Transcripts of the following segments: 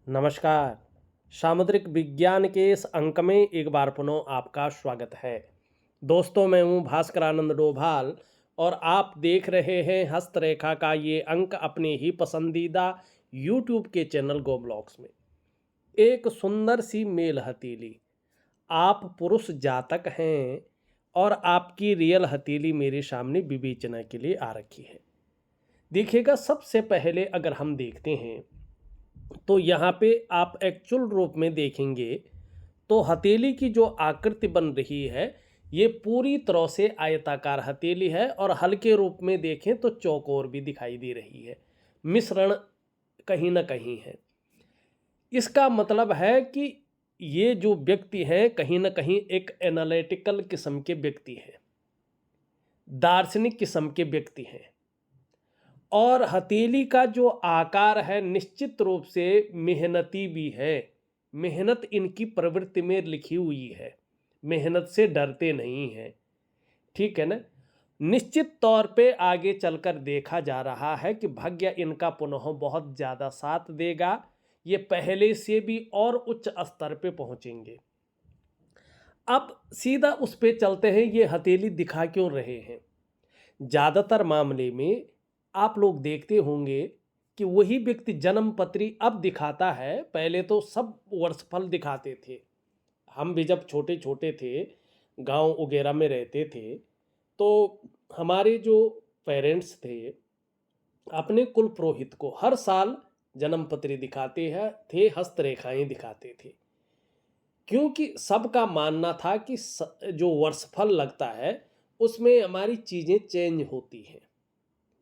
नमस्कार। सामुद्रिक विज्ञान के इस अंक में एक बार पुनः आपका स्वागत है। दोस्तों, मैं हूँ भास्कर आनंद डोभाल और आप देख रहे हैं हस्तरेखा का ये अंक अपने ही पसंदीदा यूट्यूब के चैनल गो ब्लॉग्स में। एक सुंदर सी मेल हथेली। आप पुरुष जातक हैं और आपकी रियल हथेली मेरे सामने विवेचना के लिए आ रखी है। देखिएगा, सबसे पहले अगर हम देखते हैं तो यहाँ पे आप एक्चुअल रूप में देखेंगे तो हथेली की जो आकृति बन रही है ये पूरी तरह से आयताकार हथेली है और हल्के रूप में देखें तो चौकोर भी दिखाई दे रही है। मिश्रण कहीं ना कहीं है। इसका मतलब है कि ये जो व्यक्ति हैं कहीं ना कहीं एक एनालिटिकल किस्म के व्यक्ति हैं, दार्शनिक किस्म के व्यक्ति हैं। और हथेली का जो आकार है निश्चित रूप से मेहनती भी है। मेहनत इनकी प्रवृत्ति में लिखी हुई है। मेहनत से डरते नहीं हैं। ठीक है ना। निश्चित तौर पे आगे चलकर देखा जा रहा है कि भाग्य इनका पुनः बहुत ज़्यादा साथ देगा। ये पहले से भी और उच्च स्तर पे पहुंचेंगे। अब सीधा उस पे चलते हैं, ये हथेली दिखा क्यों रहे हैं। ज़्यादातर मामले में आप लोग देखते होंगे कि वही व्यक्ति जन्म पत्री अब दिखाता है। पहले तो सब वर्षफल दिखाते थे। हम भी जब छोटे छोटे थे, गांव वगैरह में रहते थे, तो हमारे जो पेरेंट्स थे अपने कुल पुरोहित को हर साल जन्म पत्री दिखाते हैं थे, हस्तरेखाएं दिखाते थे। क्योंकि सबका मानना था कि जो वर्षफल लगता है उसमें हमारी चीज़ें चेंज होती हैं,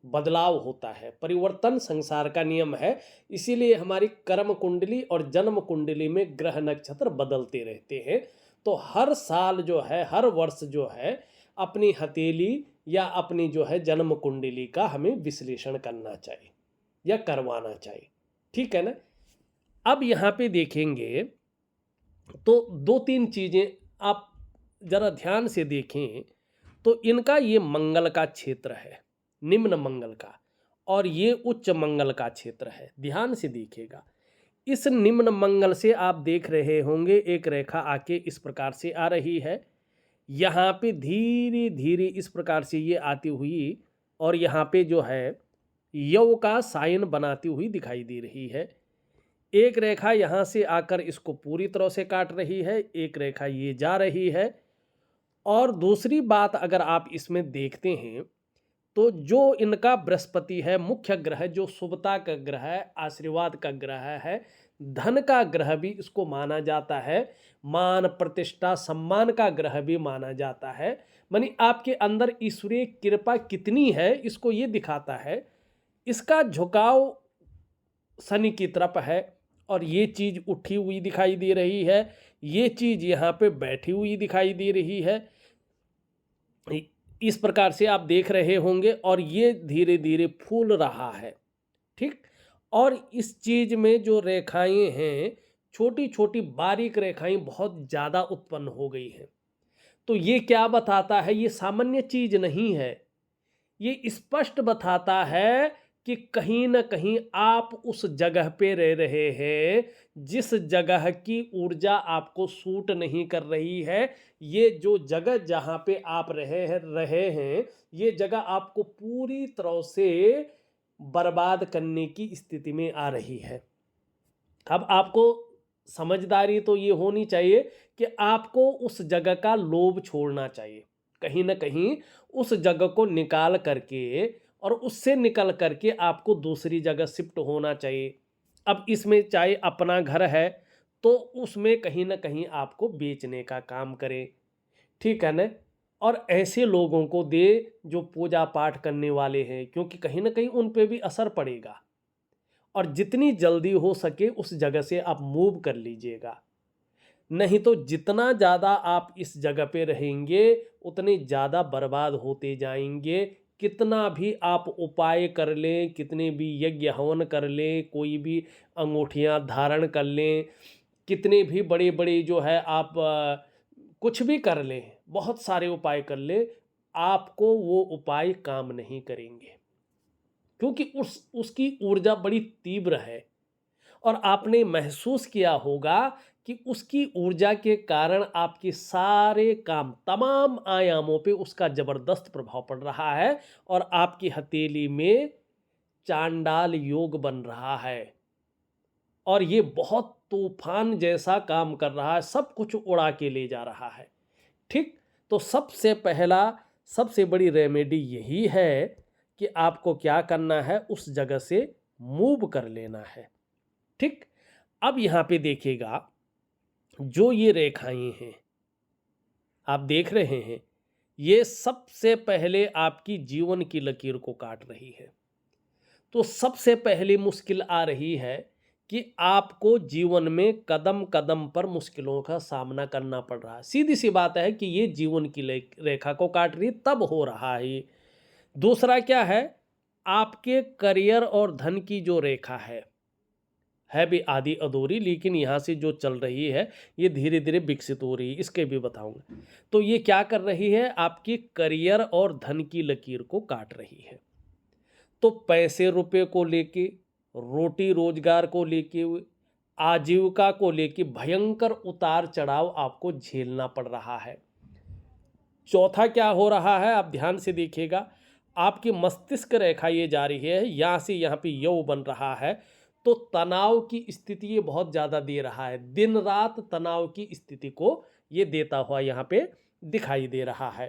बदलाव होता है, परिवर्तन संसार का नियम है। इसीलिए हमारी कर्म कुंडली और जन्म कुंडली में ग्रह नक्षत्र बदलते रहते हैं। तो हर साल जो है, हर वर्ष जो है, अपनी हथेली या अपनी जो है जन्म कुंडली का हमें विश्लेषण करना चाहिए या करवाना चाहिए। ठीक है ना। अब यहाँ पे देखेंगे तो दो तीन चीज़ें आप ज़रा ध्यान से देखें तो इनका ये मंगल का क्षेत्र है, निम्न मंगल का, और ये उच्च मंगल का क्षेत्र है। ध्यान से देखिएगा, इस निम्न मंगल से आप देख रहे होंगे एक रेखा आके इस प्रकार से आ रही है। यहाँ पे धीरे धीरे इस प्रकार से ये आती हुई और यहाँ पे जो है यव का साइन बनाती हुई दिखाई दे रही है। एक रेखा यहाँ से आकर इसको पूरी तरह से काट रही है, एक रेखा ये जा रही है। और दूसरी बात अगर आप इसमें देखते हैं तो जो इनका बृहस्पति है, मुख्य ग्रह, जो शुभता का ग्रह है, आशीर्वाद का ग्रह है, धन का ग्रह भी इसको माना जाता है, मान प्रतिष्ठा सम्मान का ग्रह भी माना जाता है। मानी आपके अंदर ईश्वरीय कृपा कितनी है इसको ये दिखाता है। इसका झुकाव शनि की तरफ है और ये चीज़ उठी हुई दिखाई दे रही है, ये चीज़ यहाँ पे बैठी हुई दिखाई दे रही है। इस प्रकार से आप देख रहे होंगे और ये धीरे धीरे फूल रहा है। ठीक। और इस चीज़ में जो रेखाएं हैं, छोटी छोटी बारीक रेखाएं बहुत ज़्यादा उत्पन्न हो गई हैं। तो ये क्या बताता है, ये सामान्य चीज़ नहीं है। ये स्पष्ट बताता है कि कहीं ना कहीं आप उस जगह पे रह रहे हैं जिस जगह की ऊर्जा आपको सूट नहीं कर रही है। ये जो जगह जहाँ पे आप रहे हैं ये जगह आपको पूरी तरह से बर्बाद करने की स्थिति में आ रही है। अब आपको समझदारी तो ये होनी चाहिए कि आपको उस जगह का लोभ छोड़ना चाहिए। कहीं ना कहीं उस जगह को निकाल करके और उससे निकल करके आपको दूसरी जगह शिफ्ट होना चाहिए। अब इसमें चाहे अपना घर है तो उसमें कहीं ना कहीं आपको बेचने का काम करें। ठीक है ना। और ऐसे लोगों को दे जो पूजा पाठ करने वाले हैं, क्योंकि कहीं ना कहीं उन पे भी असर पड़ेगा। और जितनी जल्दी हो सके उस जगह से आप मूव कर लीजिएगा। नहीं तो जितना ज़्यादा आप इस जगह पे रहेंगे उतने ज़्यादा बर्बाद होते जाएंगे। कितना भी आप उपाय कर लें, कितने भी यज्ञ हवन कर लें, कोई भी अंगूठियां धारण कर लें, कितने भी बड़े बड़े जो है आप कुछ भी कर लें, बहुत सारे उपाय कर लें, आपको वो उपाय काम नहीं करेंगे। क्योंकि उसकी ऊर्जा बड़ी तीव्र है और आपने महसूस किया होगा कि उसकी ऊर्जा के कारण आपके सारे काम, तमाम आयामों पे उसका ज़बरदस्त प्रभाव पड़ रहा है और आपकी हथेली में चांडाल योग बन रहा है और ये बहुत तूफान जैसा काम कर रहा है, सब कुछ उड़ा के ले जा रहा है। ठीक? तो सबसे पहला, सबसे बड़ी रेमेडी यही है कि आपको क्या करना है, उस जगह से मूव कर लेना है। ठीक? अब यहाँ पे देखिएगा, जो ये रेखाएं हैं आप देख रहे हैं, ये सबसे पहले आपकी जीवन की लकीर को काट रही है। तो सबसे पहली मुश्किल आ रही है कि आपको जीवन में कदम कदम पर मुश्किलों का सामना करना पड़ रहा है। सीधी सी बात है कि ये जीवन की रेखा को काट रही, तब हो रहा है। दूसरा क्या है, आपके करियर और धन की जो रेखा है भी आधी अधूरी, लेकिन यहाँ से जो चल रही है ये धीरे धीरे विकसित हो रही है, इसके भी बताऊंगा। तो ये क्या कर रही है, आपकी करियर और धन की लकीर को काट रही है। तो पैसे रुपए को लेके, रोटी रोजगार को लेके, आजीविका को लेके भयंकर उतार चढ़ाव आपको झेलना पड़ रहा है। चौथा क्या हो रहा है, आप ध्यान से देखिएगा, आपकी मस्तिष्क रेखा ये जा रही है, यहाँ से यहाँ पे यव बन रहा है, तो तनाव की स्थिति ये बहुत ज़्यादा दे रहा है। दिन रात तनाव की स्थिति को ये देता हुआ यहाँ पे दिखाई दे रहा है।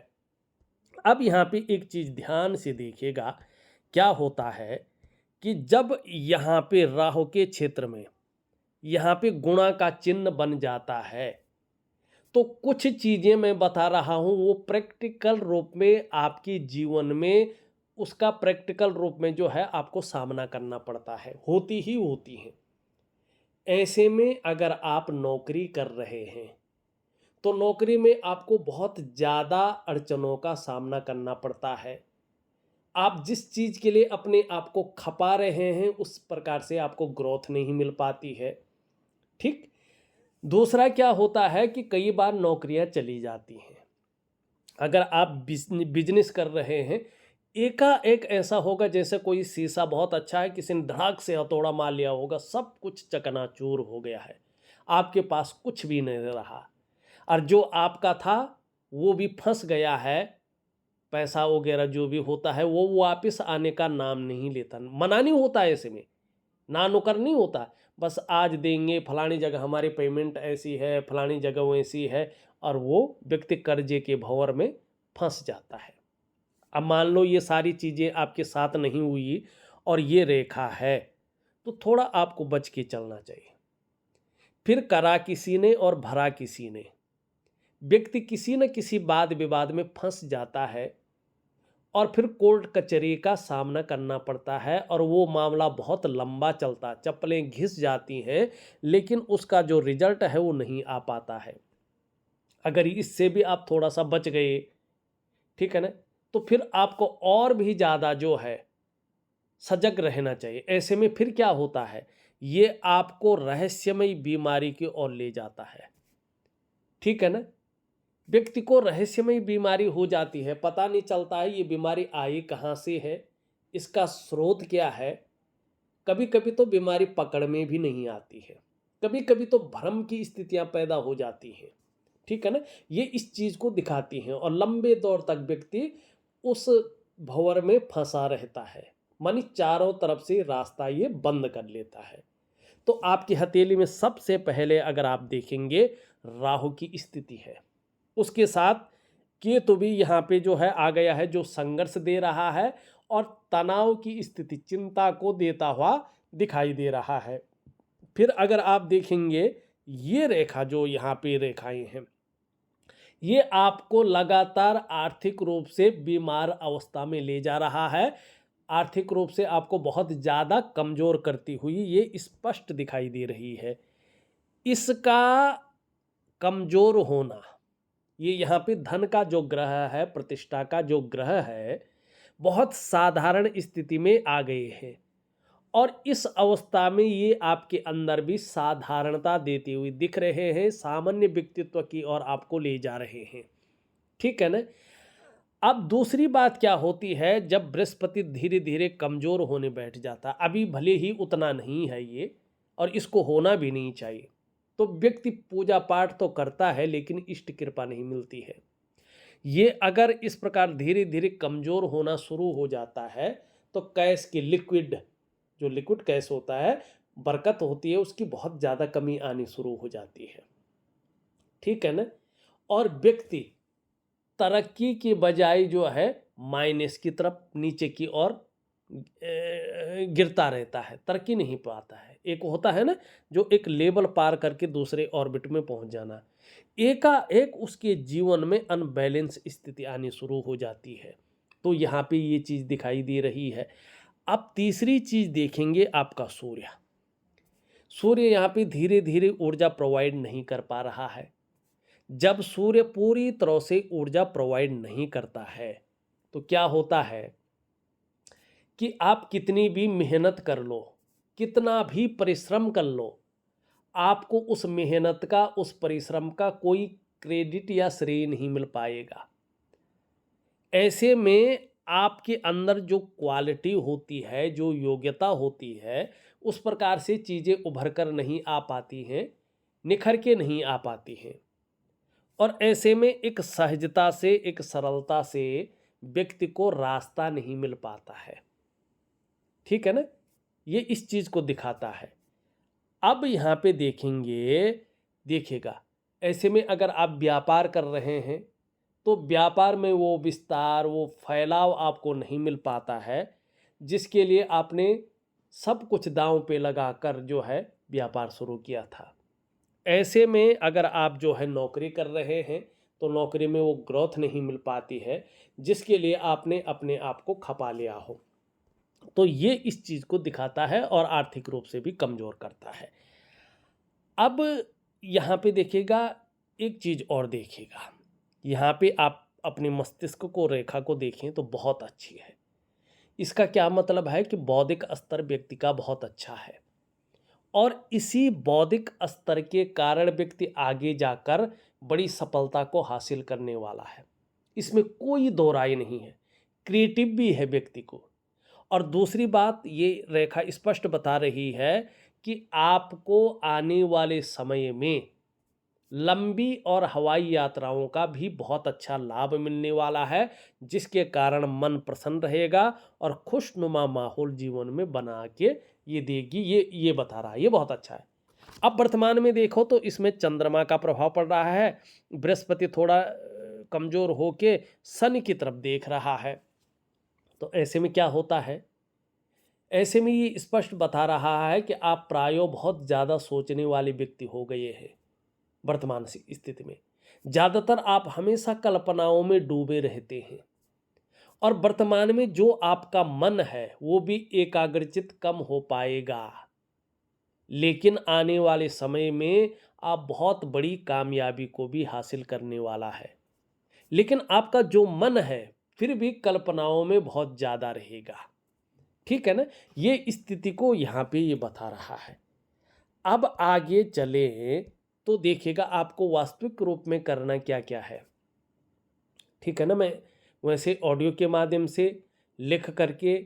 अब यहाँ पे एक चीज़ ध्यान से देखिएगा, क्या होता है कि जब यहाँ पे राहु के क्षेत्र में यहाँ पे गुणा का चिन्ह बन जाता है, तो कुछ चीज़ें मैं बता रहा हूँ वो प्रैक्टिकल रूप में आपके जीवन में उसका प्रैक्टिकल रूप में जो है आपको सामना करना पड़ता है, होती ही होती हैं। ऐसे में अगर आप नौकरी कर रहे हैं तो नौकरी में आपको बहुत ज़्यादा अड़चनों का सामना करना पड़ता है। आप जिस चीज़ के लिए अपने आप को खपा रहे हैं उस प्रकार से आपको ग्रोथ नहीं मिल पाती है। ठीक? दूसरा क्या होता है कि कई बार नौकरियां चली जाती हैं। अगर आप बिजनेस कर रहे हैं, एकाएक ऐसा होगा जैसे कोई शीशा बहुत अच्छा है, किसी ने धड़ाक से हथौड़ा मार लिया होगा, सब कुछ चकनाचूर हो गया है, आपके पास कुछ भी नहीं रहा और जो आपका था वो भी फंस गया है। पैसा वगैरह जो भी होता है वो वापस आने का नाम नहीं लेता। मना नहीं होता है ऐसे में, ना नुकर नहीं होता, बस आज देंगे, फलानी जगह हमारी पेमेंट ऐसी है, फलानी जगह वैसी है, और वो व्यक्ति कर्जे के भंवर में फंस जाता है। अब मान लो ये सारी चीज़ें आपके साथ नहीं हुई और ये रेखा है, तो थोड़ा आपको बच के चलना चाहिए। फिर करा किसी ने और भरा किसी ने, व्यक्ति किसी न किसी वाद विवाद में फंस जाता है और फिर कोर्ट कचहरी का सामना करना पड़ता है और वो मामला बहुत लंबा चलता, चप्पलें घिस जाती हैं, लेकिन उसका जो रिजल्ट है वो नहीं आ पाता है। अगर इससे भी आप थोड़ा सा बच गए, ठीक है ना, तो फिर आपको और भी ज़्यादा जो है सजग रहना चाहिए। ऐसे में फिर क्या होता है, ये आपको रहस्यमयी बीमारी की ओर ले जाता है। ठीक है ना, व्यक्ति को रहस्यमयी बीमारी हो जाती है, पता नहीं चलता है ये बीमारी आई कहाँ से है, इसका स्रोत क्या है। कभी कभी तो बीमारी पकड़ में भी नहीं आती है, कभी कभी तो भ्रम की स्थितियां पैदा हो जाती हैं। ठीक है ना, ये इस चीज़ को दिखाती हैं और लंबे दौर तक व्यक्ति उस भंवर में फंसा रहता है, मानी चारों तरफ से रास्ता ये बंद कर लेता है। तो आपकी हथेली में सबसे पहले अगर आप देखेंगे राहु की स्थिति है, उसके साथ केतु भी यहाँ पे जो है आ गया है, जो संघर्ष दे रहा है और तनाव की स्थिति, चिंता को देता हुआ दिखाई दे रहा है। फिर अगर आप देखेंगे ये रेखा, जो यहाँ पे रेखाएं हैं, ये आपको लगातार आर्थिक रूप से बीमार अवस्था में ले जा रहा है, आर्थिक रूप से आपको बहुत ज़्यादा कमज़ोर करती हुई ये स्पष्ट दिखाई दे रही है। इसका कमज़ोर होना, ये यहाँ पे धन का जो ग्रह है, प्रतिष्ठा का जो ग्रह है, बहुत साधारण स्थिति में आ गए हैं और इस अवस्था में ये आपके अंदर भी साधारणता देते हुए दिख रहे हैं, सामान्य व्यक्तित्व की ओर आपको ले जा रहे हैं। ठीक है ना। अब दूसरी बात क्या होती है, जब बृहस्पति धीरे धीरे कमज़ोर होने बैठ जाता, अभी भले ही उतना नहीं है ये, और इसको होना भी नहीं चाहिए। तो व्यक्ति पूजा पाठ तो करता है लेकिन इष्ट कृपा नहीं मिलती है। ये अगर इस प्रकार धीरे धीरे कमजोर होना शुरू हो जाता है तो कैश की लिक्विड, जो लिक्विड कैश होता है, बरकत होती है, उसकी बहुत ज़्यादा कमी आनी शुरू हो जाती है। ठीक है ना। और व्यक्ति तरक्की के बजाय जो है माइनस की तरफ, नीचे की ओर गिरता रहता है, तरक्की नहीं पाता है। एक होता है ना जो एक लेवल पार करके दूसरे ऑर्बिट में पहुंच जाना, एकाएक उसके जीवन में अनबैलेंस स्थिति आनी शुरू हो जाती है। तो यहाँ पे ये चीज़ दिखाई दे रही है। अब तीसरी चीज़ देखेंगे, आपका सूर्य। सूर्य यहाँ पे धीरे धीरे ऊर्जा प्रोवाइड नहीं कर पा रहा है। जब सूर्य पूरी तरह से ऊर्जा प्रोवाइड नहीं करता है तो क्या होता है कि आप कितनी भी मेहनत कर लो, कितना भी परिश्रम कर लो, आपको उस मेहनत का, उस परिश्रम का कोई क्रेडिट या श्रेय नहीं मिल पाएगा। ऐसे में आपके अंदर जो क्वालिटी होती है, जो योग्यता होती है, उस प्रकार से चीज़ें उभर कर नहीं आ पाती हैं, निखर के नहीं आ पाती हैं। और ऐसे में एक सहजता से, एक सरलता से व्यक्ति को रास्ता नहीं मिल पाता है। ठीक है ना। ये इस चीज़ को दिखाता है। अब यहाँ पे देखेंगे, देखिएगा, ऐसे में अगर आप व्यापार कर रहे हैं तो व्यापार में वो विस्तार, वो फैलाव आपको नहीं मिल पाता है जिसके लिए आपने सब कुछ दांव पे लगाकर जो है व्यापार शुरू किया था। ऐसे में अगर आप जो है नौकरी कर रहे हैं तो नौकरी में वो ग्रोथ नहीं मिल पाती है जिसके लिए आपने अपने आप को खपा लिया हो। तो ये इस चीज़ को दिखाता है और आर्थिक रूप से भी कमज़ोर करता है। अब यहाँ पे देखिएगा, एक चीज़ और देखिएगा, यहाँ पे आप अपने मस्तिष्क को, रेखा को देखें तो बहुत अच्छी है। इसका क्या मतलब है कि बौद्धिक स्तर व्यक्ति का बहुत अच्छा है और इसी बौद्धिक स्तर के कारण व्यक्ति आगे जाकर बड़ी सफलता को हासिल करने वाला है। इसमें कोई दो राय नहीं है। क्रिएटिव भी है व्यक्ति को। और दूसरी बात, ये रेखा स्पष्ट बता रही है कि आपको आने वाले समय में लंबी और हवाई यात्राओं का भी बहुत अच्छा लाभ मिलने वाला है जिसके कारण मन प्रसन्न रहेगा और खुशनुमा माहौल जीवन में बना के ये देगी। ये बता रहा है, ये बहुत अच्छा है। अब वर्तमान में देखो तो इसमें चंद्रमा का प्रभाव पड़ रहा है। बृहस्पति थोड़ा कमजोर होके शनि की तरफ देख रहा है। तो ऐसे में क्या होता है, ऐसे में ये स्पष्ट बता रहा है कि आप प्रायो बहुत ज़्यादा सोचने वाले व्यक्ति हो गए हैं। वर्तमान स्थिति में ज़्यादातर आप हमेशा कल्पनाओं में डूबे रहते हैं और वर्तमान में जो आपका मन है वो भी एकाग्रचित कम हो पाएगा। लेकिन आने वाले समय में आप बहुत बड़ी कामयाबी को भी हासिल करने वाला है। लेकिन आपका जो मन है फिर भी कल्पनाओं में बहुत ज़्यादा रहेगा। ठीक है ना। ये स्थिति को यहाँ पे ये बता रहा है। अब आगे चले तो देखिएगा आपको वास्तविक रूप में करना क्या क्या है। ठीक है ना। मैं वैसे ऑडियो के माध्यम से लिख करके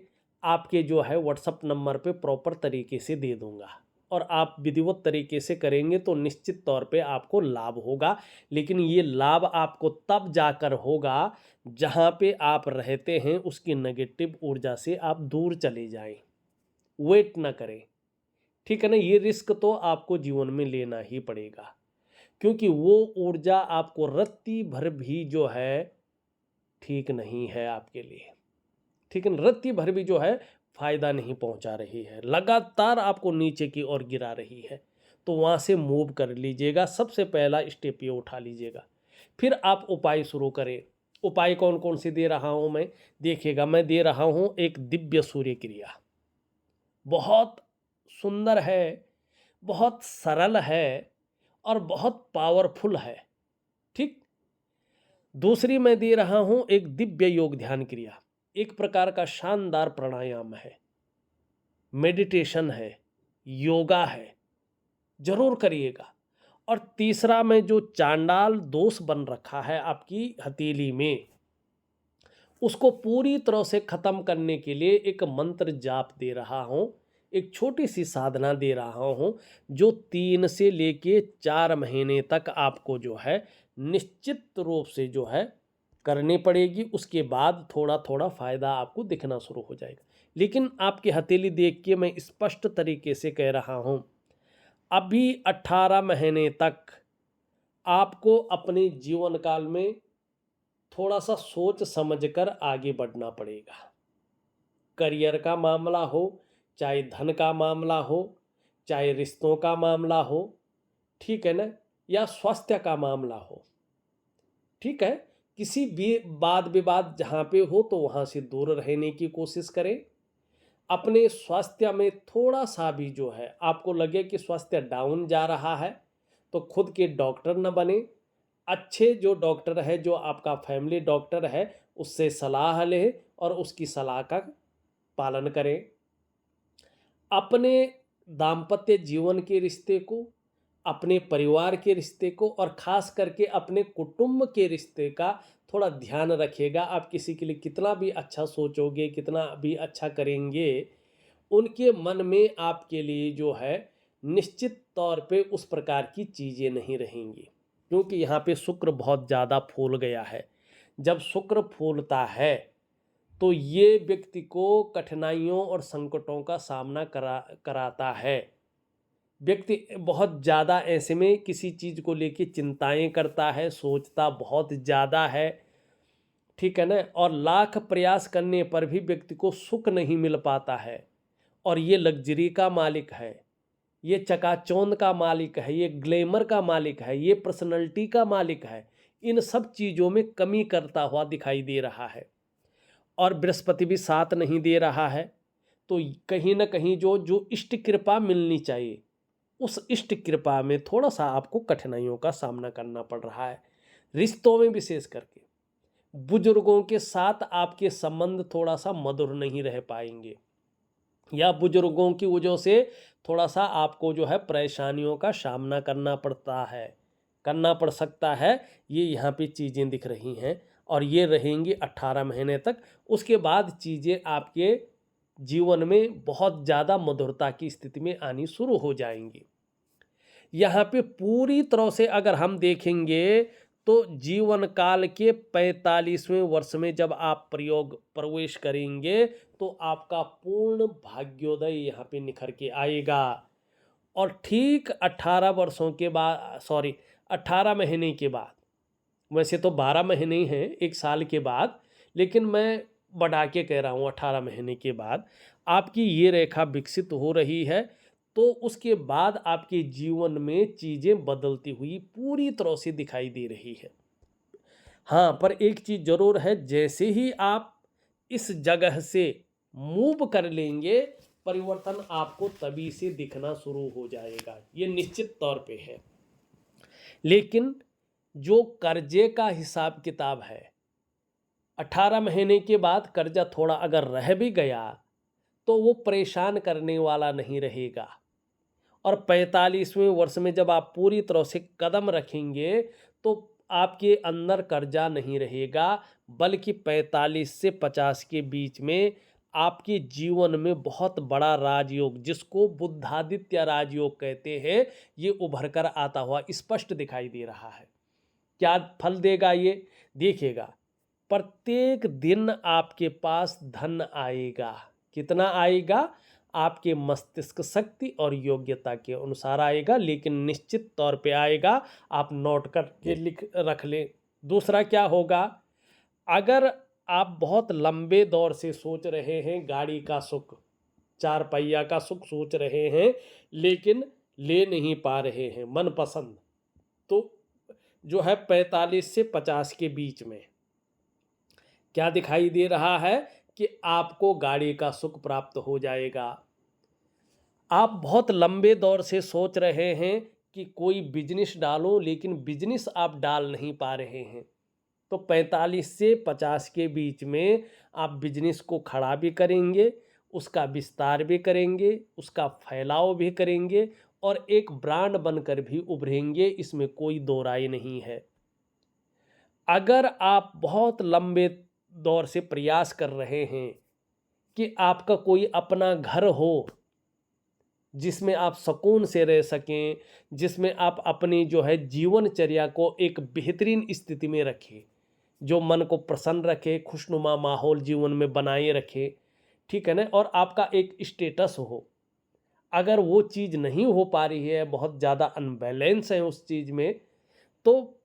आपके जो है व्हाट्सएप नंबर पे प्रॉपर तरीके से दे दूंगा और आप विधिवत तरीके से करेंगे तो निश्चित तौर पे आपको लाभ होगा। लेकिन ये लाभ आपको तब जाकर होगा जहाँ पे आप रहते हैं उसकी नेगेटिव ऊर्जा से आप दूर चले जाएं, वेट ना करें। ठीक है ना। ये रिस्क तो आपको जीवन में लेना ही पड़ेगा क्योंकि वो ऊर्जा आपको रत्ती भर भी जो है ठीक नहीं है आपके लिए। ठीक है ना। रत्ती भर भी जो है फायदा नहीं पहुंचा रही है, लगातार आपको नीचे की ओर गिरा रही है। तो वहाँ से मूव कर लीजिएगा। सबसे पहला स्टेप ये उठा लीजिएगा, फिर आप उपाय शुरू करें। उपाय कौन कौन से दे रहा हूँ मैं, देखिएगा। मैं दे रहा हूँ एक दिव्य सूर्य क्रिया, बहुत सुंदर है, बहुत सरल है और बहुत पावरफुल है। ठीक। दूसरी मैं दे रहा हूं एक दिव्य योग ध्यान क्रिया, एक प्रकार का शानदार प्राणायाम है, मेडिटेशन है, योगा है, जरूर करिएगा। और तीसरा मैं जो चांडाल दोष बन रखा है आपकी हथेली में, उसको पूरी तरह से खत्म करने के लिए एक मंत्र जाप दे रहा हूं। एक छोटी सी साधना दे रहा हूँ जो 3 से लेके 4 महीने तक आपको जो है निश्चित रूप से जो है करनी पड़ेगी। उसके बाद थोड़ा थोड़ा फ़ायदा आपको दिखना शुरू हो जाएगा। लेकिन आपकी हथेली देख के मैं स्पष्ट तरीके से कह रहा हूँ, अभी 18 महीने तक आपको अपने जीवन काल में थोड़ा सा सोच समझ कर आगे बढ़ना पड़ेगा। करियर का मामला हो, चाहे धन का मामला हो, चाहे रिश्तों का मामला हो, ठीक है ना, या स्वास्थ्य का मामला हो, ठीक है। किसी भी वाद विवाद जहाँ पे हो तो वहाँ से दूर रहने की कोशिश करें। अपने स्वास्थ्य में थोड़ा सा भी जो है आपको लगे कि स्वास्थ्य डाउन जा रहा है तो खुद के डॉक्टर न बने। अच्छे जो डॉक्टर है, जो आपका फैमिली डॉक्टर है, उससे सलाह लें और उसकी सलाह का पालन करें। अपने दाम्पत्य जीवन के रिश्ते को, अपने परिवार के रिश्ते को और ख़ास करके अपने कुटुंब के रिश्ते का थोड़ा ध्यान रखिएगा। आप किसी के लिए कितना भी अच्छा सोचोगे, कितना भी अच्छा करेंगे, उनके मन में आपके लिए जो है निश्चित तौर पे उस प्रकार की चीज़ें नहीं रहेंगी, क्योंकि यहाँ पे शुक्र बहुत ज़्यादा फूल गया है। जब शुक्र फूलता है तो ये व्यक्ति को कठिनाइयों और संकटों का सामना कराता है। व्यक्ति बहुत ज़्यादा ऐसे में किसी चीज़ को लेके चिंताएं करता है, सोचता बहुत ज़्यादा है, ठीक है ना, और लाख प्रयास करने पर भी व्यक्ति को सुख नहीं मिल पाता है। और ये लग्जरी का मालिक है, ये चकाचौंध का मालिक है, ये ग्लैमर का मालिक है, ये पर्सनैलिटी का मालिक है। इन सब चीज़ों में कमी करता हुआ दिखाई दे रहा है और बृहस्पति भी साथ नहीं दे रहा है। तो कहीं ना कहीं जो जो इष्ट कृपा मिलनी चाहिए, उस इष्ट कृपा में थोड़ा सा आपको कठिनाइयों का सामना करना पड़ रहा है। रिश्तों में विशेष करके बुजुर्गों के साथ आपके संबंध थोड़ा सा मधुर नहीं रह पाएंगे, या बुजुर्गों की वजह से थोड़ा सा आपको जो है परेशानियों का सामना करना पड़ सकता है। ये यहाँ पे चीज़ें दिख रही हैं और ये रहेंगी 18 महीने तक। उसके बाद चीज़ें आपके जीवन में बहुत ज़्यादा मधुरता की स्थिति में आनी शुरू हो जाएंगी। यहाँ पे पूरी तरह से अगर हम देखेंगे तो जीवन काल के 45वें वर्ष में जब आप प्रवेश करेंगे तो आपका पूर्ण भाग्योदय यहाँ पे निखर के आएगा। और ठीक 18 वर्षों के बाद, 18 महीने के बाद, वैसे तो 12 महीने ही हैं एक साल के बाद, लेकिन मैं बढ़ा के कह रहा हूँ 18 महीने के बाद आपकी ये रेखा विकसित हो रही है। तो उसके बाद आपके जीवन में चीज़ें बदलती हुई पूरी तरह से दिखाई दे रही है। हाँ, पर एक चीज़ ज़रूर है, जैसे ही आप इस जगह से मूव कर लेंगे परिवर्तन आपको तभी से दिखना शुरू हो जाएगा, ये निश्चित तौर पे है। लेकिन जो कर्जे का हिसाब किताब है, 18 महीने के बाद कर्जा थोड़ा अगर रह भी गया तो वो परेशान करने वाला नहीं रहेगा। और 45वें वर्ष में जब आप पूरी तरह से कदम रखेंगे तो आपके अंदर कर्जा नहीं रहेगा, बल्कि 45 से 50 के बीच में आपके जीवन में बहुत बड़ा राजयोग, जिसको बुद्धादित्य राजयोग कहते हैं, ये उभर कर आता हुआ स्पष्ट दिखाई दे रहा है। क्या फल देगा ये देखिएगा। प्रत्येक दिन आपके पास धन आएगा। कितना आएगा? आपके मस्तिष्क शक्ति और योग्यता के अनुसार आएगा, लेकिन निश्चित तौर पे आएगा। आप नोट करके लिख रख लें। दूसरा क्या होगा, अगर आप बहुत लंबे दौर से सोच रहे हैं गाड़ी का सुख, 4 पहिया का सुख सोच रहे हैं, लेकिन ले नहीं पा रहे हैं मनपसंद, तो जो है 45 से 50 के बीच में क्या दिखाई दे रहा है कि आपको गाड़ी का सुख प्राप्त हो जाएगा। आप बहुत लंबे दौर से सोच रहे हैं कि कोई बिजनेस डालो, लेकिन बिजनेस आप डाल नहीं पा रहे हैं, तो 45 से 50 के बीच में आप बिजनेस को खड़ा भी करेंगे, उसका विस्तार भी करेंगे, उसका फैलाव भी करेंगे और एक ब्रांड बनकर भी उभरेंगे, इसमें कोई दो राय नहीं है। अगर आप बहुत लंबे दौर से प्रयास कर रहे हैं कि आपका कोई अपना घर हो, जिसमें आप सुकून से रह सकें, जिसमें आप अपनी जो है जीवनचर्या को एक बेहतरीन स्थिति में रखें, जो मन को प्रसन्न रखे, खुशनुमा माहौल जीवन में बनाए रखे, ठीक है ना। और आपका एक स्टेटस हो, अगर वो चीज़ नहीं हो पा रही है, बहुत ज़्यादा अनबैलेंस है उस चीज़ में, तो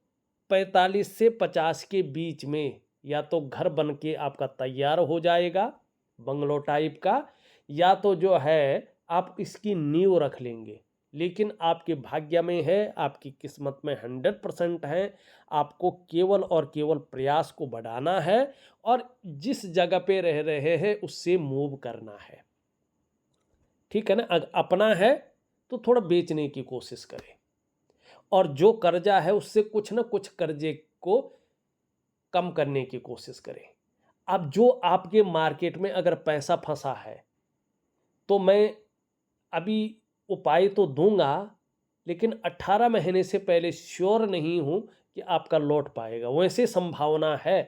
45 से 50 के बीच में या तो घर बन के आपका तैयार हो जाएगा बंगलो टाइप का, या तो जो है आप इसकी नींव रख लेंगे। लेकिन आपके भाग्य में है, आपकी किस्मत में 100% है। आपको केवल और केवल प्रयास को बढ़ाना है और जिस जगह पे रह रहे हैं उससे मूव करना है, ठीक है ना। अपना है तो थोड़ा बेचने की कोशिश करें, और जो कर्जा है उससे कुछ ना कुछ कर्जे को कम करने की कोशिश करें। अब जो आपके मार्केट में अगर पैसा फंसा है, तो मैं अभी उपाय तो दूंगा, लेकिन 18 महीने से पहले श्योर नहीं हूं कि आपका लौट पाएगा। वैसे संभावना है,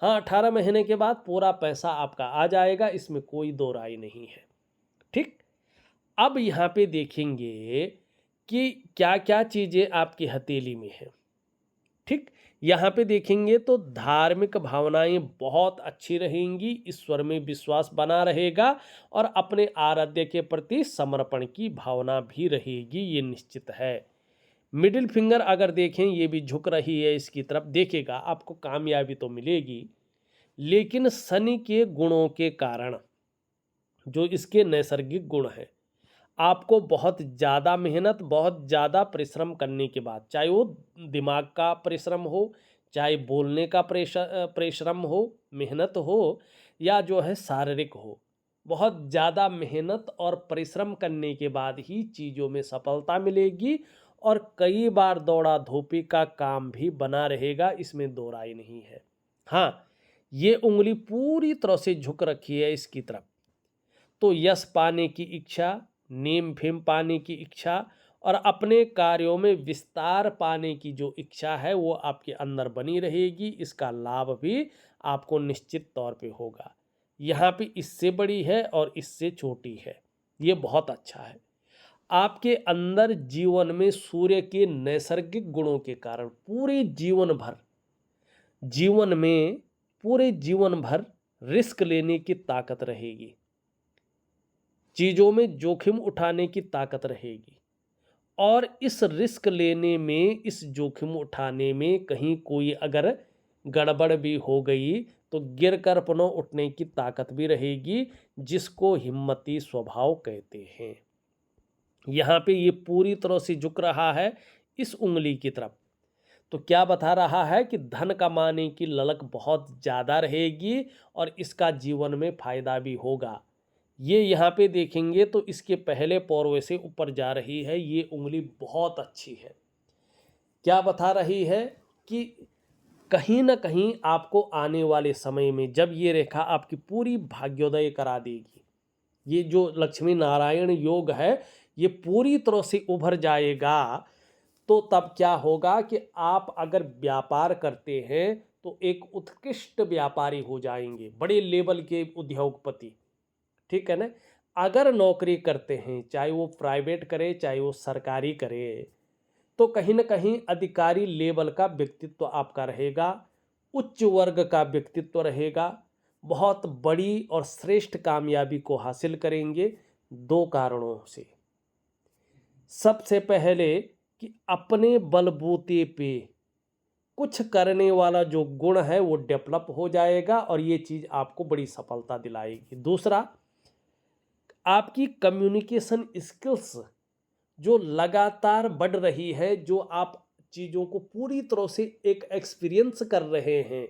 हाँ 18 महीने के बाद पूरा पैसा आपका आ जाएगा, इसमें कोई दो राय नहीं है, ठीक। अब यहाँ पे देखेंगे कि क्या क्या चीज़ें आपकी हथेली में है, ठीक। यहाँ पे देखेंगे तो धार्मिक भावनाएं बहुत अच्छी रहेंगी, ईश्वर में विश्वास बना रहेगा और अपने आराध्य के प्रति समर्पण की भावना भी रहेगी, ये निश्चित है। मिडिल फिंगर अगर देखें ये भी झुक रही है इसकी तरफ, देखिएगा आपको कामयाबी तो मिलेगी, लेकिन शनि के गुणों के कारण, जो इसके नैसर्गिक गुण हैं, आपको बहुत ज़्यादा मेहनत, बहुत ज़्यादा परिश्रम करने के बाद, चाहे वो दिमाग का परिश्रम हो, चाहे बोलने का परिश्रम हो, मेहनत हो, या जो है शारीरिक हो, बहुत ज़्यादा मेहनत और परिश्रम करने के बाद ही चीज़ों में सफलता मिलेगी और कई बार दौड़ा धोपी का काम भी बना रहेगा, इसमें दो राय नहीं है। हाँ, ये उंगली पूरी तरह से झुक रखी है इसकी तरफ, तो यश पाने की इच्छा, नेम फेम पाने की इच्छा और अपने कार्यों में विस्तार पाने की जो इच्छा है वो आपके अंदर बनी रहेगी। इसका लाभ भी आपको निश्चित तौर पे होगा। यहाँ पे इससे बड़ी है और इससे छोटी है, ये बहुत अच्छा है। आपके अंदर जीवन में सूर्य के नैसर्गिक गुणों के कारण पूरे जीवन भर रिस्क लेने की ताकत रहेगी, चीज़ों में जोखिम उठाने की ताकत रहेगी, और इस रिस्क लेने में, इस जोखिम उठाने में कहीं कोई अगर गड़बड़ भी हो गई तो गिर कर पुनः उठने की ताकत भी रहेगी, जिसको हिम्मती स्वभाव कहते हैं। यहाँ पे ये पूरी तरह से झुक रहा है इस उंगली की तरफ, तो क्या बता रहा है कि धन कमाने की ललक बहुत ज़्यादा रहेगी और इसका जीवन में फायदा भी होगा। ये यहाँ पे देखेंगे तो इसके पहले पौरवे से ऊपर जा रही है, ये उंगली बहुत अच्छी है। क्या बता रही है कि कहीं ना कहीं आपको आने वाले समय में जब ये रेखा आपकी पूरी भाग्योदय करा देगी, ये जो लक्ष्मी नारायण योग है ये पूरी तरह से उभर जाएगा, तो तब क्या होगा कि आप अगर व्यापार करते हैं तो एक उत्कृष्ट व्यापारी हो जाएंगे, बड़े लेवल के उद्योगपति, ठीक है ना। अगर नौकरी करते हैं, चाहे वो प्राइवेट करे चाहे वो सरकारी करे, तो कहीं ना कहीं अधिकारी लेवल का व्यक्तित्व आपका रहेगा, उच्च वर्ग का व्यक्तित्व रहेगा, बहुत बड़ी और श्रेष्ठ कामयाबी को हासिल करेंगे। दो कारणों से, सबसे पहले कि अपने बलबूते पे कुछ करने वाला जो गुण है वो डेवलप हो जाएगा और ये चीज़ आपको बड़ी सफलता दिलाएगी। दूसरा, आपकी कम्युनिकेशन स्किल्स जो लगातार बढ़ रही है, जो आप चीज़ों को पूरी तरह से एक एक्सपीरियंस कर रहे हैं,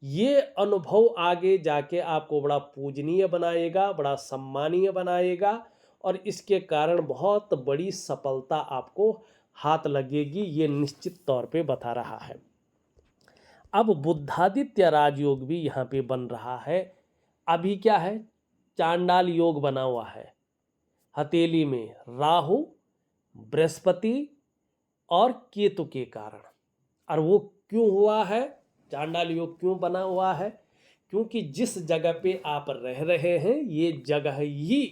ये अनुभव आगे जाके आपको बड़ा पूजनीय बनाएगा, बड़ा सम्मानीय बनाएगा और इसके कारण बहुत बड़ी सफलता आपको हाथ लगेगी, ये निश्चित तौर पे बता रहा है। अब बुद्धादित्य राजयोग भी यहाँ पे बन रहा है। अभी क्या है, चांडाल योग बना हुआ है हथेली में, राहु, बृहस्पति और केतु के कारण। और वो क्यों हुआ है, चांडाल योग क्यों बना हुआ है, क्योंकि जिस जगह पे आप रह रहे हैं ये जगह ही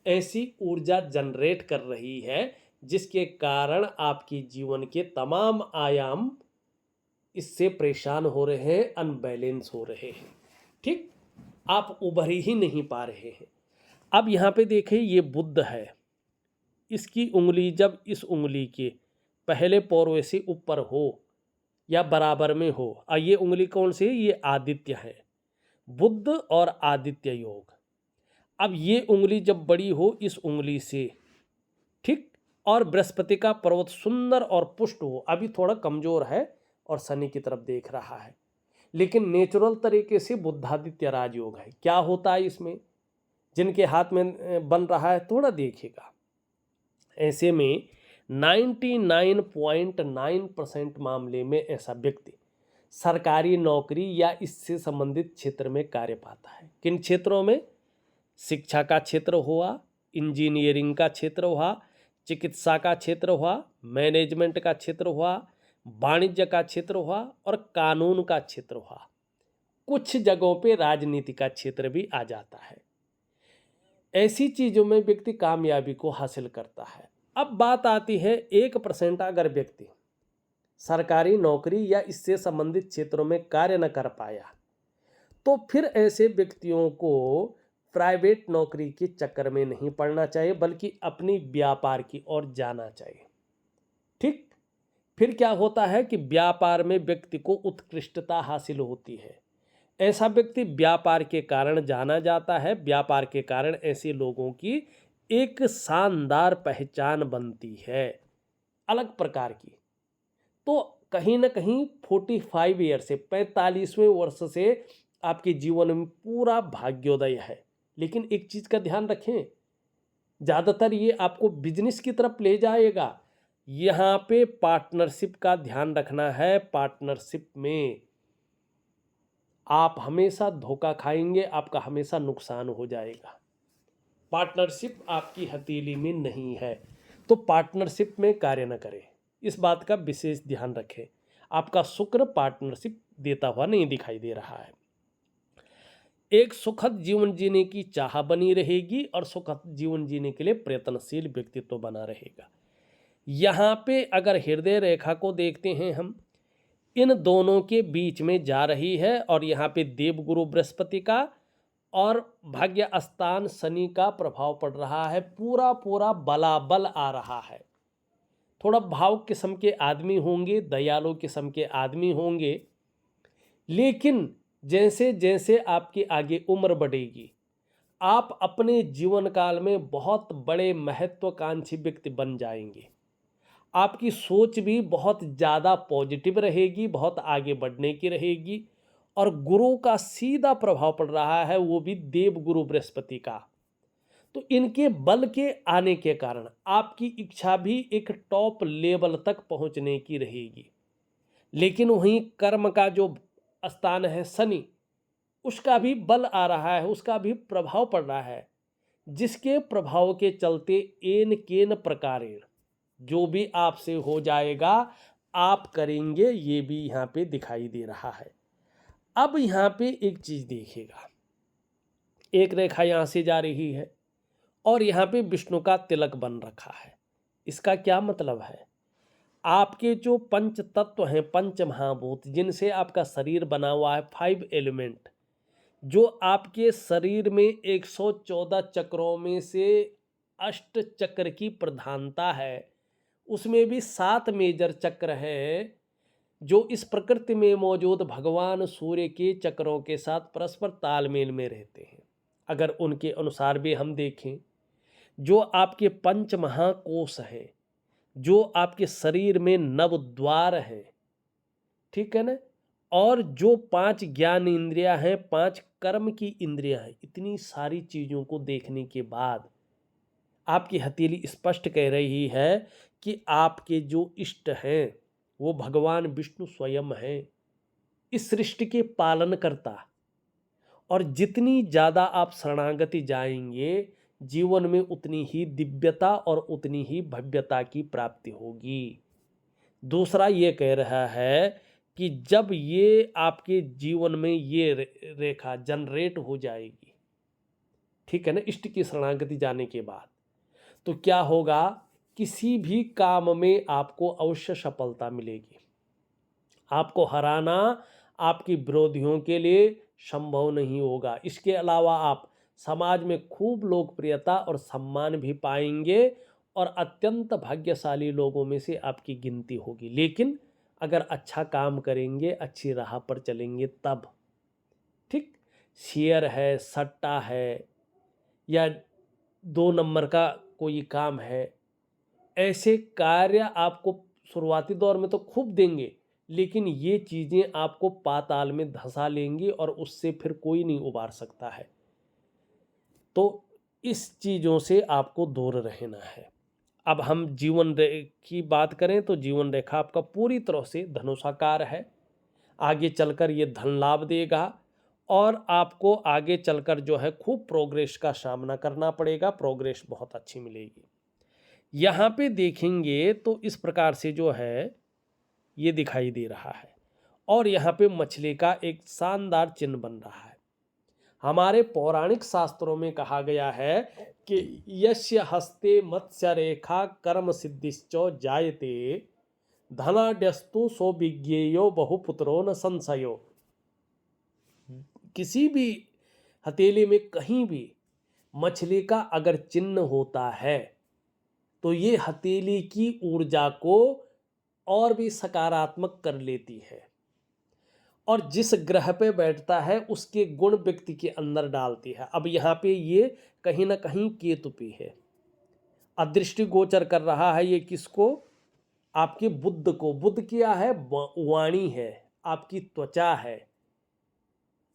ऐसी ऊर्जा जनरेट कर रही है जिसके कारण आपके जीवन के तमाम आयाम इससे परेशान हो रहे हैं, अनबैलेंस हो रहे हैं। ठीक, आप उभर ही नहीं पा रहे हैं। अब यहाँ पे देखिए, ये बुध है, इसकी उंगली जब इस उंगली के पहले पौरवे से ऊपर हो या बराबर में हो, और ये उंगली कौन सी है? ये आदित्य है, बुध और आदित्य योग। अब ये उंगली जब बड़ी हो इस उंगली से, ठीक, और बृहस्पति का पर्वत सुंदर और पुष्ट हो, अभी थोड़ा कमजोर है और शनि की तरफ देख रहा है, लेकिन नेचुरल तरीके से बुद्धादित्य राजयोग है। क्या होता है इसमें, जिनके हाथ में बन रहा है थोड़ा देखिएगा। ऐसे में 99.9% मामले में ऐसा व्यक्ति सरकारी नौकरी या इससे संबंधित क्षेत्र में कार्य पाता है। किन क्षेत्रों में? शिक्षा का क्षेत्र हुआ, इंजीनियरिंग का क्षेत्र हुआ, चिकित्सा का क्षेत्र हुआ, मैनेजमेंट का क्षेत्र हुआ, वाणिज्य का क्षेत्र हुआ और कानून का क्षेत्र हुआ। कुछ जगहों पे राजनीति का क्षेत्र भी आ जाता है। ऐसी चीज़ों में व्यक्ति कामयाबी को हासिल करता है। अब बात आती है 1% अगर व्यक्ति सरकारी नौकरी या इससे संबंधित क्षेत्रों में कार्य न कर पाया, तो फिर ऐसे व्यक्तियों को प्राइवेट नौकरी के चक्कर में नहीं पड़ना चाहिए, बल्कि अपनी व्यापार की ओर जाना चाहिए। ठीक, फिर क्या होता है कि व्यापार में व्यक्ति को उत्कृष्टता हासिल होती है। ऐसा व्यक्ति व्यापार के कारण जाना जाता है। व्यापार के कारण ऐसे लोगों की एक शानदार पहचान बनती है, अलग प्रकार की। तो कहीं ना कहीं 45 ईयर से 45वें वर्ष से आपके जीवन में पूरा भाग्योदय है। लेकिन एक चीज़ का ध्यान रखें, ज़्यादातर ये आपको बिजनेस की तरफ ले जाएगा। यहाँ पे पार्टनरशिप का ध्यान रखना है। पार्टनरशिप में आप हमेशा धोखा खाएंगे, आपका हमेशा नुकसान हो जाएगा। पार्टनरशिप आपकी हथेली में नहीं है, तो पार्टनरशिप में कार्य न करें, इस बात का विशेष ध्यान रखें। आपका शुक्र पार्टनरशिप देता हुआ नहीं दिखाई दे रहा है। एक सुखद जीवन जीने की चाह बनी रहेगी और सुखद जीवन जीने के लिए प्रयत्नशील व्यक्तित्व बना रहेगा। यहाँ पे अगर हृदय रेखा को देखते हैं हम, इन दोनों के बीच में जा रही है और यहाँ पे देवगुरु बृहस्पति का और भाग्य स्थान शनि का प्रभाव पड़ रहा है। पूरा पूरा बलाबल आ रहा है। थोड़ा भावुक किस्म के आदमी होंगे, दयालु किस्म के आदमी होंगे, लेकिन जैसे जैसे आपकी आगे उम्र बढ़ेगी, आप अपने जीवन काल में बहुत बड़े महत्वाकांक्षी व्यक्ति बन जाएंगे। आपकी सोच भी बहुत ज़्यादा पॉजिटिव रहेगी, बहुत आगे बढ़ने की रहेगी। और गुरु का सीधा प्रभाव पड़ रहा है, वो भी देव गुरु बृहस्पति का। तो इनके बल के आने के कारण आपकी इच्छा भी एक टॉप लेवल तक पहुंचने की रहेगी। लेकिन वहीं कर्म का जो स्थान है शनि, उसका भी बल आ रहा है, उसका भी प्रभाव पड़ रहा है, जिसके प्रभाव के चलते एन केन प्रकारेण जो भी आपसे हो जाएगा आप करेंगे, ये भी यहाँ पे दिखाई दे रहा है। अब यहाँ पे एक चीज़ देखिएगा, एक रेखा यहाँ से जा रही है और यहाँ पे विष्णु का तिलक बन रखा है। इसका क्या मतलब है? आपके जो पंच तत्व हैं, पंच महाभूत, जिनसे आपका शरीर बना हुआ है, 5 एलिमेंट, जो आपके शरीर में 114 चक्रों में से 8 चक्र की प्रधानता है, उसमें भी 7 मेजर चक्र हैं जो इस प्रकृति में मौजूद भगवान सूर्य के चक्रों के साथ परस्पर तालमेल में रहते हैं। अगर उनके अनुसार भी हम देखें, जो आपके पंच महाकोश हैं, जो आपके शरीर में नव द्वार हैं, ठीक है ना, और जो 5 ज्ञान इंद्रियां हैं, 5 कर्म की इंद्रियां हैं, इतनी सारी चीज़ों को देखने के बाद आपकी हथेली स्पष्ट कह रही है कि आपके जो इष्ट हैं वो भगवान विष्णु स्वयं हैं, इस सृष्टि के पालन करता। और जितनी ज़्यादा आप शरणागति जाएंगे, जीवन में उतनी ही दिव्यता और उतनी ही भव्यता की प्राप्ति होगी। दूसरा ये कह रहा है कि जब ये आपके जीवन में ये रेखा जनरेट हो जाएगी, ठीक है ना, इष्ट की शरणागति जाने के बाद। तो क्या होगा, किसी भी काम में आपको अवश्य सफलता मिलेगी। आपको हराना आपके विरोधियों के लिए संभव नहीं होगा। इसके अलावा आप समाज में खूब लोकप्रियता और सम्मान भी पाएंगे और अत्यंत भाग्यशाली लोगों में से आपकी गिनती होगी। लेकिन अगर अच्छा काम करेंगे, अच्छी राह पर चलेंगे तब। ठीक, शेयर है, सट्टा है, या 2 नंबर का कोई काम है, ऐसे कार्य आपको शुरुआती दौर में तो खूब देंगे, लेकिन ये चीज़ें आपको पाताल में धंसा लेंगी और उससे फिर कोई नहीं उबार सकता है। तो इस चीज़ों से आपको दूर रहना है। अब हम जीवन की बात करें तो जीवन रेखा आपका पूरी तरह से धनुषाकार है। आगे चलकर ये धन लाभ देगा और आपको आगे चलकर जो है खूब प्रोग्रेस का सामना करना पड़ेगा। प्रोग्रेस बहुत अच्छी मिलेगी। यहाँ पे देखेंगे तो इस प्रकार से जो है ये दिखाई दे रहा है और यहाँ पे मछली का एक शानदार चिन्ह बन रहा है। हमारे पौराणिक शास्त्रों में कहा गया है कि यस्य हस्ते मत्स्य रेखा कर्म सिद्धिश्च जायते धनाढ्यस्तु सो विज्ञेयो बहुपुत्रो न संशयो। किसी भी हथेली में कहीं भी मछली का अगर चिन्ह होता है तो ये हथेली की ऊर्जा को और भी सकारात्मक कर लेती है और जिस ग्रह पे बैठता है उसके गुण व्यक्ति के अंदर डालती है। अब यहाँ पे ये कहीं ना कहीं केतु पे है, अदृष्टि गोचर कर रहा है ये किसको, आपके बुध को। बुध क्या है, वाणी है, आपकी त्वचा है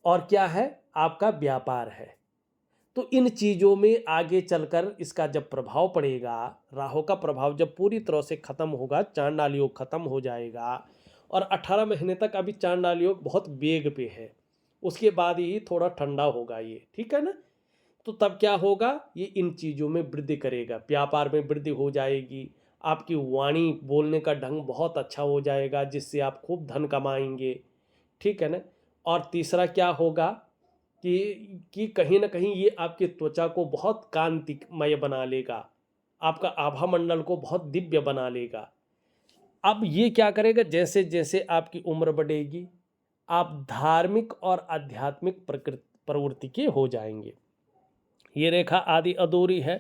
और क्या है, आपका व्यापार है। तो इन चीज़ों में आगे चलकर इसका जब प्रभाव पड़ेगा, राहु का प्रभाव जब पूरी तरह से खत्म होगा, चांडाल योग खत्म हो जाएगा और 18 महीने तक अभी चांडाल योग बहुत वेग पे है, उसके बाद ही थोड़ा ठंडा होगा ये, ठीक है ना। तो तब क्या होगा, ये इन चीज़ों में वृद्धि करेगा, व्यापार में वृद्धि हो जाएगी, आपकी वाणी बोलने का ढंग बहुत अच्छा हो जाएगा जिससे आप खूब धन कमाएंगे, ठीक है ना। और तीसरा क्या होगा कि कहीं ना कहीं ये आपकी त्वचा को बहुत कांतिमय बना लेगा, आपका आभा मंडल को बहुत दिव्य बना लेगा। अब ये क्या करेगा, जैसे जैसे आपकी उम्र बढ़ेगी आप धार्मिक और आध्यात्मिक प्रवृत्ति के हो जाएंगे। ये रेखा आदि अधूरी है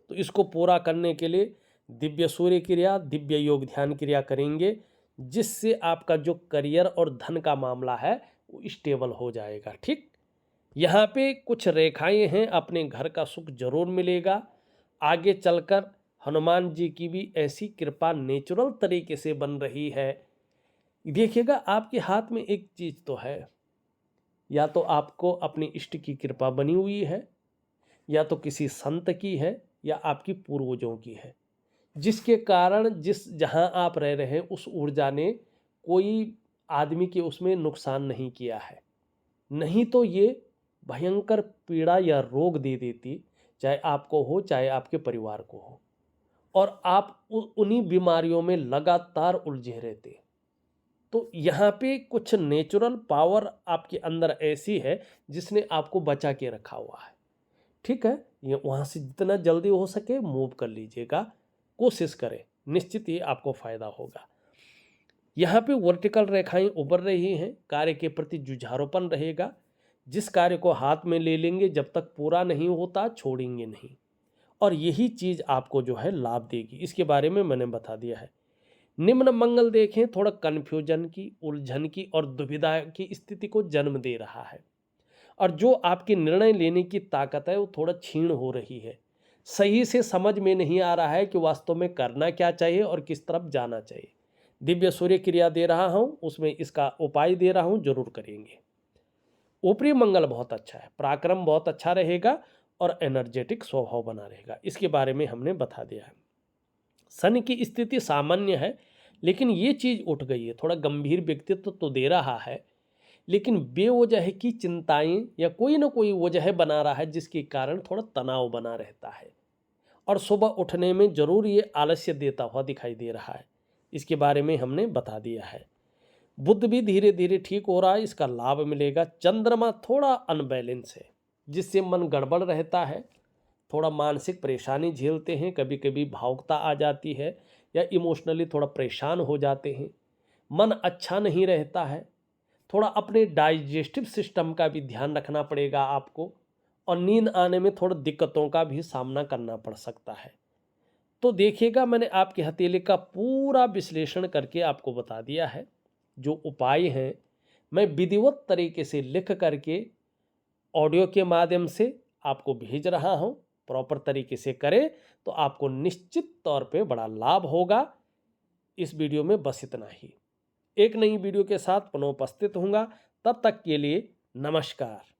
तो इसको पूरा करने के लिए दिव्य सूर्य क्रिया, दिव्य योग ध्यान क्रिया करेंगे जिससे आपका जो करियर और धन का मामला है वो स्टेबल हो जाएगा। ठीक, यहाँ पे कुछ रेखाएं हैं, अपने घर का सुख जरूर मिलेगा। आगे चलकर हनुमान जी की भी ऐसी कृपा नेचुरल तरीके से बन रही है। देखिएगा आपके हाथ में एक चीज़ तो है, या तो आपको अपने इष्ट की कृपा बनी हुई है, या तो किसी संत की है, या आपकी पूर्वजों की है, जिसके कारण जहाँ आप रह रहे हैं उस ऊर्जा ने कोई आदमी के उसमें नुकसान नहीं किया है। नहीं तो ये भयंकर पीड़ा या रोग दे देती, चाहे आपको हो चाहे आपके परिवार को हो, और आप उन्हीं बीमारियों में लगातार उलझे रहते। तो यहाँ पे कुछ नेचुरल पावर आपके अंदर ऐसी है जिसने आपको बचा के रखा हुआ है। ठीक है, ये वहाँ से जितना जल्दी हो सके मूव कर लीजिएगा, कोशिश करें, निश्चित ये आपको फायदा होगा। यहाँ पे वर्टिकल रेखाएं उभर रही हैं, कार्य के प्रति जुझारूपन रहेगा। जिस कार्य को हाथ में ले लेंगे जब तक पूरा नहीं होता छोड़ेंगे नहीं, और यही चीज़ आपको जो है लाभ देगी। इसके बारे में मैंने बता दिया है। निम्न मंगल देखें, थोड़ा कन्फ्यूजन की, उलझन की और दुविधा की स्थिति को जन्म दे रहा है, और जो आपके निर्णय लेने की ताकत है वो थोड़ा क्षीण हो रही है। सही से समझ में नहीं आ रहा है कि वास्तव में करना क्या चाहिए और किस तरफ जाना चाहिए। दिव्य सूर्य क्रिया दे रहा हूँ, उसमें इसका उपाय दे रहा हूँ, जरूर करेंगे। ऊपरी मंगल बहुत अच्छा है, पराक्रम बहुत अच्छा रहेगा और एनर्जेटिक स्वभाव बना रहेगा, इसके बारे में हमने बता दिया है। शनि की स्थिति सामान्य है, लेकिन ये चीज़ उठ गई है, थोड़ा गंभीर व्यक्तित्व तो दे रहा है, लेकिन बेवजह की चिंताएं या कोई ना कोई वजह बना रहा है जिसके कारण थोड़ा तनाव बना रहता है, और सुबह उठने में जरूर ये आलस्य देता हुआ दिखाई दे रहा है। इसके बारे में हमने बता दिया है। बुध भी धीरे धीरे ठीक हो रहा है, इसका लाभ मिलेगा। चंद्रमा थोड़ा अनबैलेंस है, जिससे मन गड़बड़ रहता है, थोड़ा मानसिक परेशानी झेलते हैं, कभी कभी भावुकता आ जाती है या इमोशनली थोड़ा परेशान हो जाते हैं, मन अच्छा नहीं रहता है, थोड़ा अपने डाइजेस्टिव सिस्टम का भी ध्यान रखना पड़ेगा आपको, और नींद आने में थोड़ा दिक्कतों का भी सामना करना पड़ सकता है। तो देखिएगा, मैंने आपके हथेली का पूरा विश्लेषण करके आपको बता दिया है। जो उपाय हैं मैं विधिवत तरीके से लिख करके ऑडियो के माध्यम से आपको भेज रहा हूं। प्रॉपर तरीके से करें तो आपको निश्चित तौर पे बड़ा लाभ होगा। इस वीडियो में बस इतना ही। एक नई वीडियो के साथ पुनः उपस्थित होऊंगा। तब तक के लिए नमस्कार।